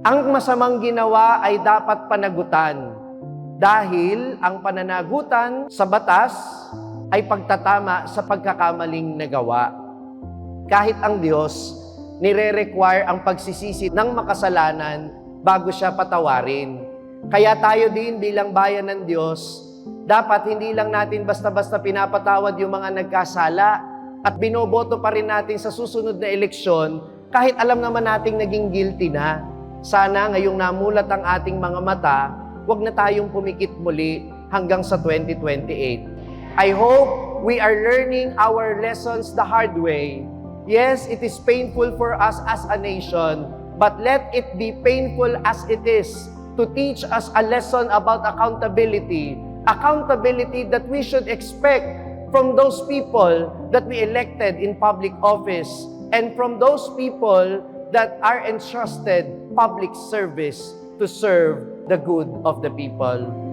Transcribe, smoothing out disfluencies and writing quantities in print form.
Ang masamang ginawa ay dapat panagutan dahil ang pananagutan sa batas ay pagtatama sa pagkakamaling nagawa. Kahit ang Diyos, nire-require ang pagsisisi ng makasalanan bago siya patawarin. Kaya tayo din bilang bayan ng Diyos, dapat hindi lang natin basta-basta pinapatawad yung mga nagkasala at binoboto pa rin natin sa susunod na eleksyon kahit alam naman nating naging guilty na. Sana ngayong namulat ang ating mga mata, huwag na tayong pumikit muli hanggang sa 2028. I hope we are learning our lessons the hard way. Yes, it is painful for us as a nation, but let it be painful as it is to teach us a lesson about accountability. Accountability that we should expect from those people that we elected in public office and from those people that are entrusted public service to serve the good of the people.